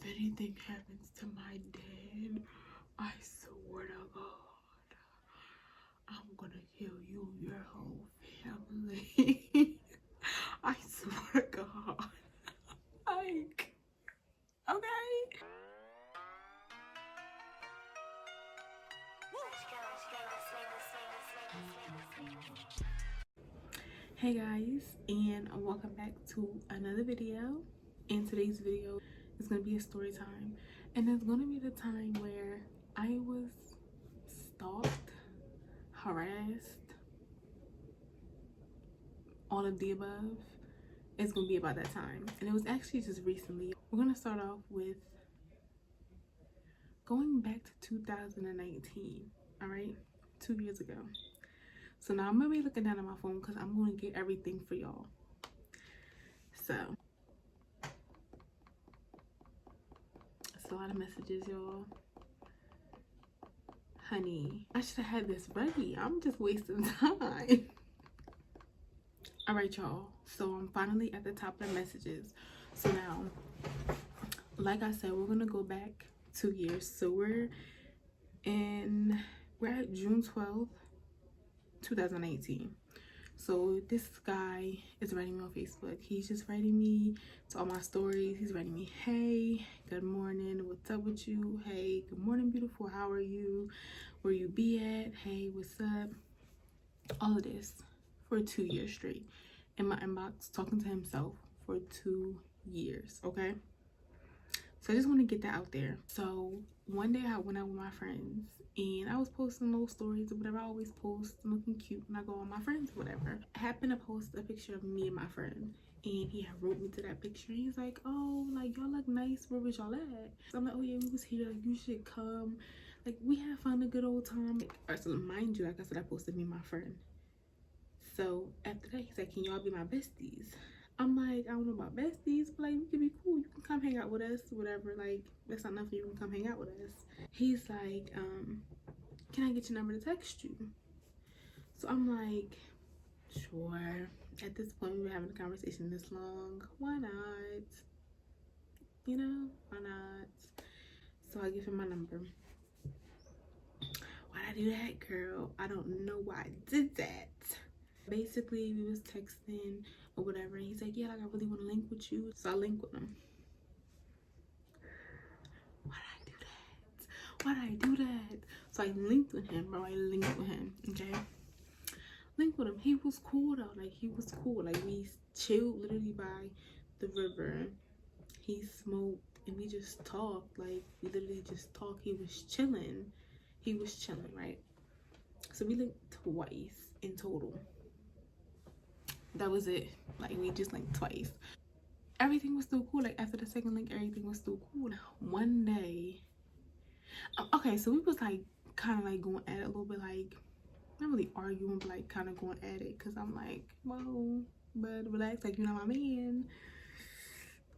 anything happens to my dad, I swear to God, I'm gonna kill you, your whole family. I swear to God. Like, okay. Hey guys, and welcome back to another video. In today's video is going to be a story time, and it's going to be the time where I was stalked, harassed, all of the above. It's going to be about that time, and it was actually just recently. We're going to start off with going back to 2019. All right, 2 years ago. So now I'm gonna be looking down at my phone because I'm gonna get everything for y'all. So it's a lot of messages, y'all. Honey, I should have had this ready. I'm just wasting time. All right, y'all. So I'm finally at the top of the messages. So now, like I said, we're gonna go back 2 years. So we're at June 12th, 2018. So this guy is writing me on Facebook. He's just writing me to all my stories. He's writing me, hey, good morning, what's up with you? Hey, good morning, beautiful, how are you? Where you be at? Hey, what's up? All of this for 2 years straight in my inbox, talking to himself for 2 years, okay? So I just want to get that out there. So one day I went out with my friends and I was posting little stories or whatever. I always post looking cute when I go with my friends or whatever. I happened to post a picture of me and my friend, and he had wrote me to that picture. He's like, oh, like, y'all look nice, where was y'all at? So I'm like, oh yeah, we was here, like, you should come, like, we had fun, a good old time. Like, so mind you, like I said, I posted me and my friend. So after that, he's like, can y'all be my besties? I'm like, I don't know about besties, but like, we could be cool. You can come hang out with us, whatever. Like, that's not nothing. You can come hang out with us. He's like, can I get your number to text you? So I'm like, sure. At this point, we were having a conversation this long. Why not? You know, why not? So I give him my number. Why'd I do that, girl? I don't know why I did that. Basically, we was texting or whatever, and he's like, yeah, like, I really want to link with you. So I link with him. Why did I do that? So I linked with him, bro. I linked with him, okay? Linked with him. He was cool though. Like, he was cool. Like, we chilled literally by the river. He smoked and we just talked. Like, we literally just talked. He was chilling. He was chilling, right? So we linked twice in total. That was it. Like, we just linked twice. Everything was still cool. Like, after the second link, everything was still cool. One day, okay, so we was like kind of like going at it a little bit, like not really arguing, but like kind of going at it, because I'm like, whoa, but relax, like, you're not my man.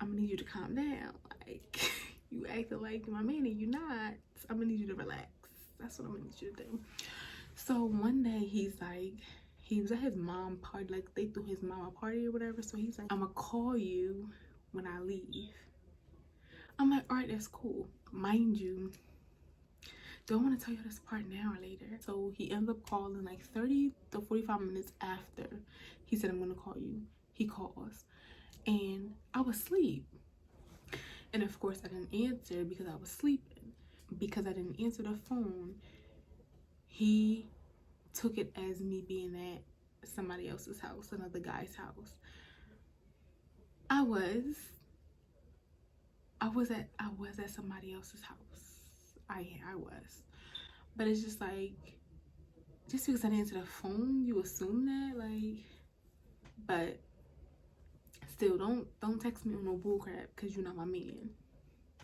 I'm gonna need you to calm down. Like, you acting like my man and you're not. I'm gonna need you to relax. That's what I'm gonna need you to do. So one day he was at his mom party, like they threw his mom a party or whatever. So he's like, I'm gonna call you when I leave. I'm like, all right, that's cool. Mind you, do I want to tell you this part now or later? So he ends up calling like 30 to 45 minutes after he said, I'm gonna call you. He calls and I was asleep, and of course I didn't answer because I was sleeping. Because I didn't answer the phone, he took it as me being at somebody else's house, another guy's house. I was at somebody else's house. I was. But it's just like, just because I didn't answer the phone, you assume that, like, but still, don't text me on no bullcrap because you're not my man.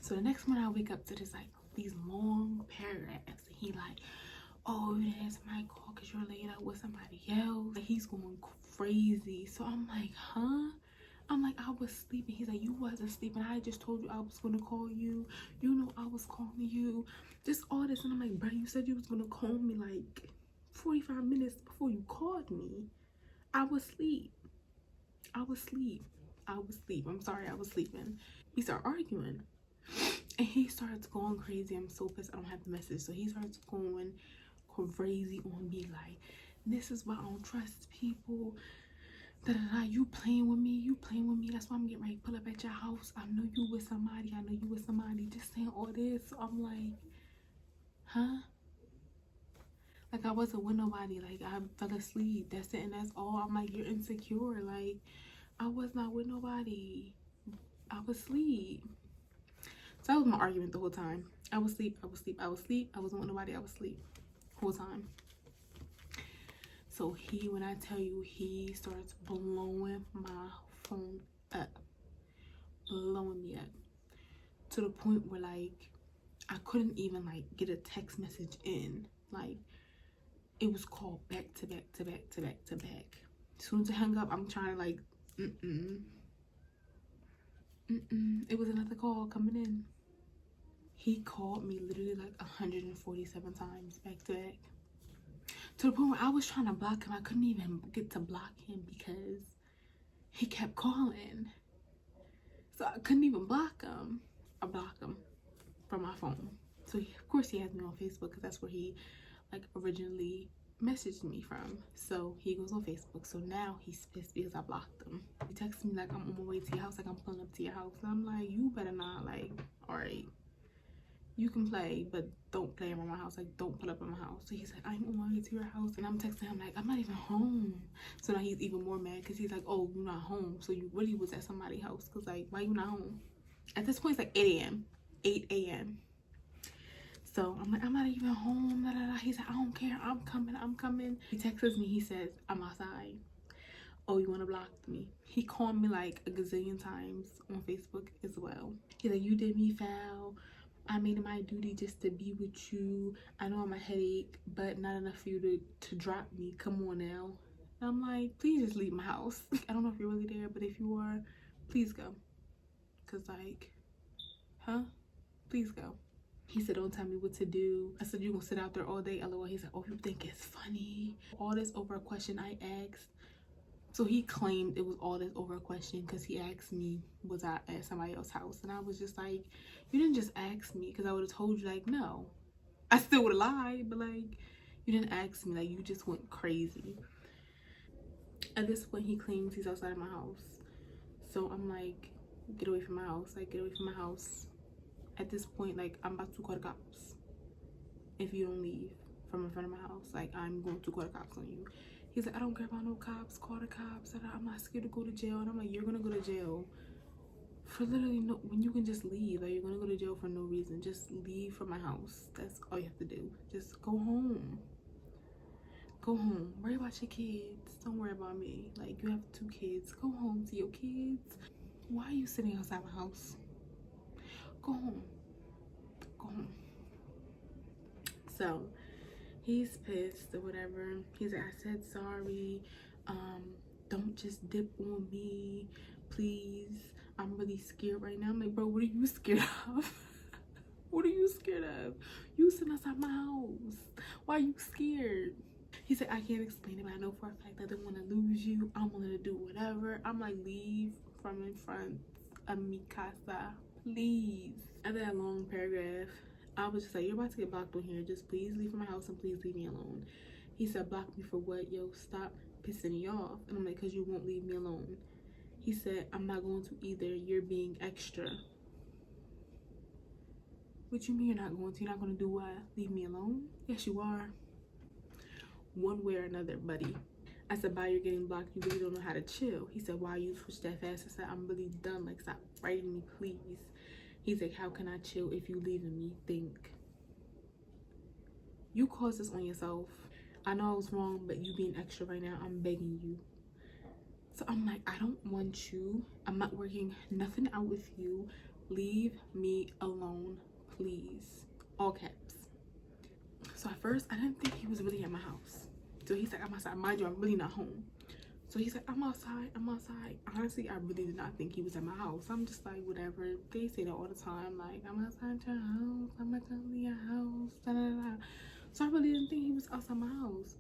So the next morning I wake up to this, like, these long paragraphs. He like, oh, you didn't answer my call because you're laid up with somebody else. Like, he's going crazy. So I'm like, huh? I'm like, I was sleeping. He's like, you wasn't sleeping. I just told you I was gonna call you. You know I was calling you. Just all this. And I'm like, bro, you said you was gonna call me like 45 minutes before you called me. I was asleep. I'm sorry, I was sleeping. We start arguing. And he starts going crazy. I'm so pissed I don't have the message. So he starts going crazy on me, like, this is why I don't trust people. Da, da, da. You playing with me, that's why I'm getting ready to pull up at your house. I know you with somebody, just saying all this. So I'm like, huh? Like, I wasn't with nobody. Like, I fell asleep, that's it, and that's all. I'm like, you're insecure. Like, I was not with nobody, I was asleep. So that was my argument the whole time. I was asleep, I wasn't with nobody, I was asleep whole time. So when I tell you, he starts blowing my phone up, blowing me up, to the point where, like, I couldn't even, like, get a text message in. Like, it was called back to back to back to back to back. As soon as I hung up, I'm trying to, like, it was another call coming in. He called me literally like 147 times back to back. To the point where I was trying to block him. I couldn't even get to block him because he kept calling. So I couldn't even block him. I blocked him from my phone. So of course he has me on Facebook because that's where he, like, originally messaged me from. So he goes on Facebook. So now he's pissed because I blocked him. He texts me like, I'm on my way to your house, like I'm pulling up to your house. And I'm like, you better not. Like, all right, you can play, but don't play around my house. Like, don't pull up at my house. So he's like, I'm on my way to your house. And I'm texting him like, I'm not even home. So now he's even more mad because he's like, oh, you're not home. So you really was at somebody's house. Because, like, why you not home? At this point, it's like 8 a.m. 8 a.m. So I'm like, I'm not even home. Da, da, da. He's like, I don't care. I'm coming. He texts me. He says, I'm outside. Oh, you want to block me? He called me like a gazillion times on Facebook as well. He's like, you did me foul. I made it my duty just to be with you. I know I'm a headache, but not enough for you to drop me. Come on now. And I'm like, please just leave my house. I don't know if you're really there, but if you are, please go. Because, like, huh? Please go. He said, don't tell me what to do. I said, you gonna sit out there all day? LOL. He's like, oh, you think it's funny? All this over a question I asked. So he claimed it was all this over a question because he asked me, was I at somebody else's house? And I was just like, you didn't just ask me, because I would have told you, like, no. I still would have lied, but, like, you didn't ask me. Like, you just went crazy. At this point, he claims he's outside of my house. So I'm like, get away from my house. Like, get away from my house. At this point, like, I'm about to call the cops if you don't leave from in front of my house. Like, I'm going to call the cops on you. He's like, I don't care about no cops. Call the cops. I'm not scared to go to jail. And I'm like, you're gonna go to jail for literally no, when you can just leave. Like, you're gonna go to jail for no reason. Just leave from my house. That's all you have to do. Just go home. Go home. Worry about your kids. Don't worry about me. Like, you have 2 kids. Go home to your kids. Why are you sitting outside my house? Go home. Go home. So he's pissed or whatever. He's like, I said sorry. Don't just dip on me, please. I'm really scared right now. I'm like, bro, what are you scared of? What are you scared of? You sitting outside my house. Why are you scared? He said, I can't explain it, but I know for a fact I don't want to lose you. I'm willing to do whatever. I'm like, leave from in front of mi casa, please. After that long paragraph, I was just like, you're about to get blocked on here. Just please leave from my house and please leave me alone. He said, block me for what? Yo, stop pissing me off. And I'm like, because you won't leave me alone. He said, I'm not going to either. You're being extra. What you mean you're not going to? You're not going to do what? Leave me alone? Yes, you are. One way or another, buddy. I said, bye, you're getting blocked. You really don't know how to chill. He said, why you switch that fast? I said, I'm really done. Like, stop writing me, please. He's like, how can I chill if you leaving me? Think. You caused this on yourself. I know I was wrong, but you being extra right now, I'm begging you. So I'm like, I don't want you. I'm not working nothing out with you. Leave me alone, please. All caps. So at first, I didn't think he was really at my house. So he's like, I'm outside. Mind you, I'm really not home. So he's like, I'm outside. Honestly, I really did not think he was at my house. I'm just like, whatever. They say that all the time. Like, I'm outside your house. I'm outside your house. Da, da, da. So I really didn't think he was outside my house.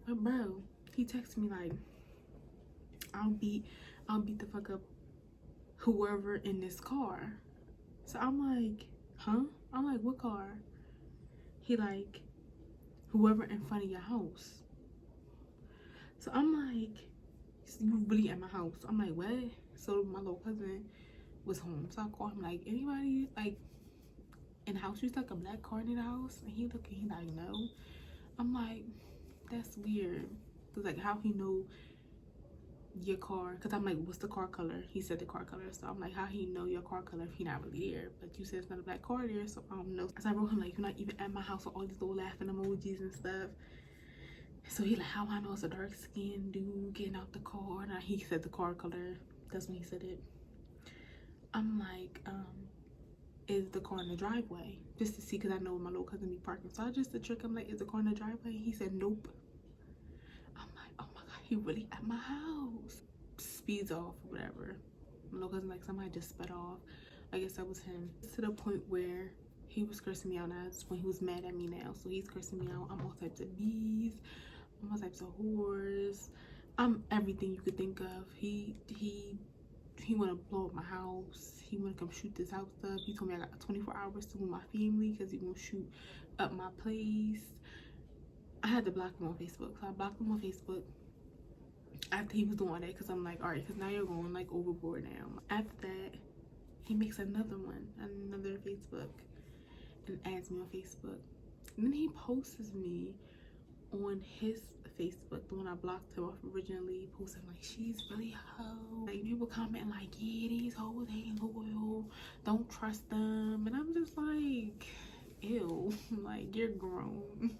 But bro, he texted me like, I'll beat the fuck up whoever in this car. So I'm like, huh? I'm like, what car? He like, whoever in front of your house. So I'm like, you really at my house? I'm like, what? So my little cousin was home. So I called him like, anybody like in the house? She's like a black car in the house. And he looked and he like, no. I'm like, that's weird. Cause like how he know your car? Cause I'm like, what's the car color? He said the car color. So I'm like, how he know your car color if he not really there? But you said it's not a black car there, so I don't know. So I wrote him like, you're not even at my house with all these little laughing emojis and stuff. So he like, how I know it's a dark skinned dude getting out the car? And he said the car color. That's when he said it. I'm like, is the car in the driveway? Just to see, because I know my little cousin be parking. So I just to trick him like, is the car in the driveway? He said nope. I'm like, oh my god, he really at my house. Speeds off or whatever. My little cousin like, somebody just sped off. I guess that was him. To the point where he was cursing me out now. That's when he was mad at me now. So he's cursing me out. I'm all types of bees. I'm all types of whores. I'm everything you could think of. He want to blow up my house. He want to come shoot this house up. He told me I got 24 hours to move my family because he gonna shoot up my place. I had to block him on Facebook. So I blocked him on Facebook after he was doing that, because I'm like, all right, because now you're going like overboard now. After that, he makes another one, another Facebook, and adds me on Facebook. And then he posts me on his Facebook, the one I blocked him off originally, posting like, she's really a hoe. Like people commenting like, yeah, these hoes ain't loyal, don't trust them. And I'm just like, ew, like you're grown.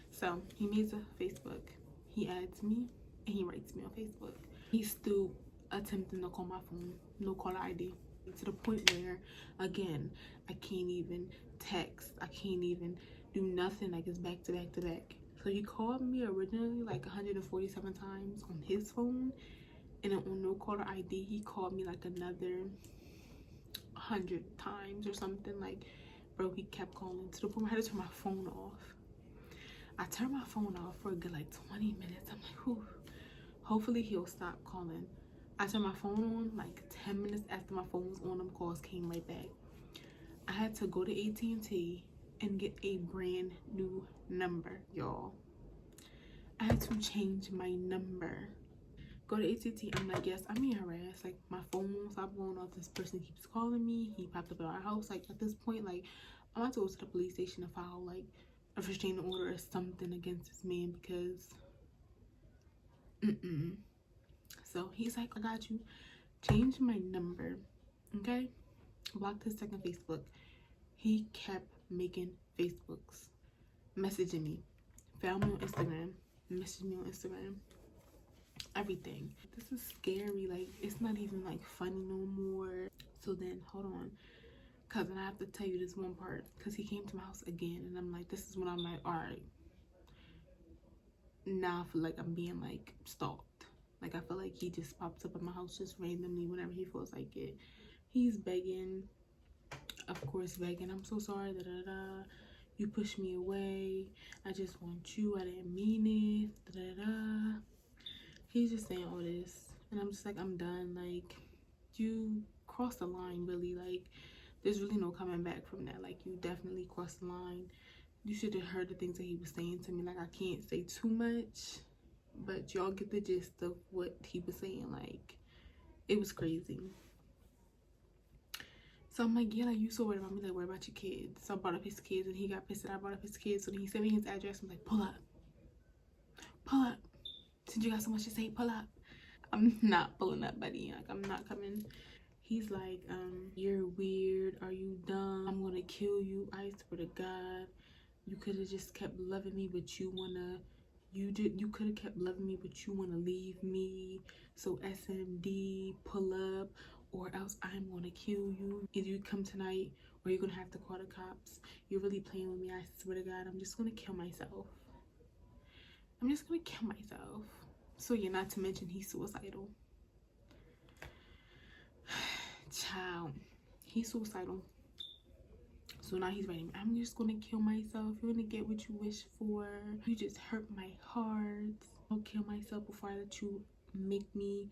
So he makes a Facebook, he adds me, and he writes me on Facebook. He's still attempting to call my phone, no caller ID, to the point where, again, I can't even text, I can't even do nothing. Like it's back to back to back. So he called me originally like 147 times on his phone, and then on no caller ID he called me like another 100 times or something. Like, bro, he kept calling to the point where I had to turn my phone off. I turned my phone off for a good like 20 minutes. I'm like, whew, hopefully he'll stop calling. I turned my phone on like 10 minutes after my phone was on, them calls came right back. I had to go to AT&T and get a brand new number, y'all. I had to change my number. Go to AT&T, I'm like, yes, I'm being harassed. Like my phone won't stop going off. This person keeps calling me. He popped up at our house. Like at this point, like I'm about to go to the police station to file like a restraining order or something against this man, because So he's like, I got you. Change my number, okay? Blocked his second Facebook. He kept making Facebooks, messaging me, found me on Instagram, messaged me on Instagram, everything. This is scary. Like it's not even like funny no more. So then hold on, cousin, I have to tell you this one part, because he came to my house again, and I'm like, this is when I'm like, all right, now I feel like I'm being like stalked. Like I feel like he just pops up at my house just randomly whenever he feels like it. He's begging, of course begging, I'm so sorry, da da da, you pushed me away, I just want you, I didn't mean it, da da da. He's just saying all this, and I'm just like, I'm done. Like you crossed the line, really. Like there's really no coming back from that. Like you definitely crossed the line. You should have heard the things that he was saying to me. Like I can't say too much, but y'all get the gist of what he was saying. Like it was crazy. So I'm like, yeah, like you so worried about me, like worried about your kids. So I brought up his kids, and he got pissed that I brought up his kids. So then he sent me his address. I'm like, pull up, pull up. Since you got so much to say, pull up. I'm not pulling up, buddy. Like I'm not coming. He's like, you're weird, are you dumb, I'm gonna kill you, I swear to God. You could have just kept loving me, but you could have kept loving me, but you wanna leave me. So SMD, pull up, or else I'm gonna kill you. Either you come tonight, or you're gonna have to call the cops. You're really playing with me, I swear to God. I'm just gonna kill myself. I'm just gonna kill myself. So yeah, not to mention he's suicidal. Child, he's suicidal. So now he's writing, I'm just gonna kill myself. You're gonna get what you wish for. You just hurt my heart. I'll kill myself before I let you make me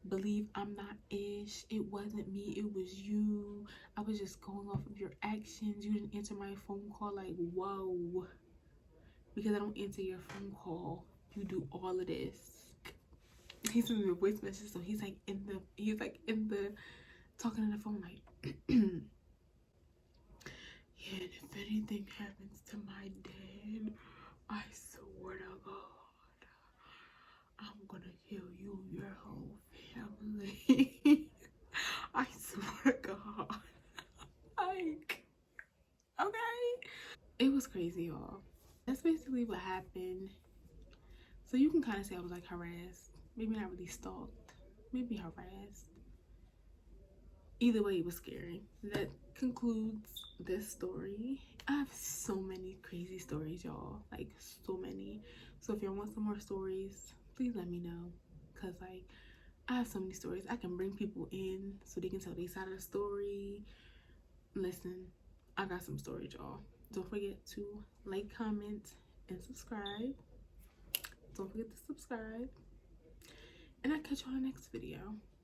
believe I'm not ish. It wasn't me, it was you. I was just going off of your actions. You didn't answer my phone call. Like, whoa. Because I don't answer your phone call, you do all of this. He sent me a voice message, so he's like in the talking on the phone like yeah, and if anything happens to my dad, I swear to God, I'm gonna kill you and your whole family. I swear to God. Like, okay. It was crazy, y'all. That's basically what happened. So you can kind of say I was like harassed. Maybe not really stalked. Maybe harassed. Either way, it was scary. That concludes this story. I have so many crazy stories, y'all. Like, so many. So if y'all want some more stories, please let me know. Because, like, I have so many stories. I can bring people in so they can tell their side of the story. Listen, I got some stories, y'all. Don't forget to like, comment, and subscribe. Don't forget to subscribe. And I'll catch you on the next video.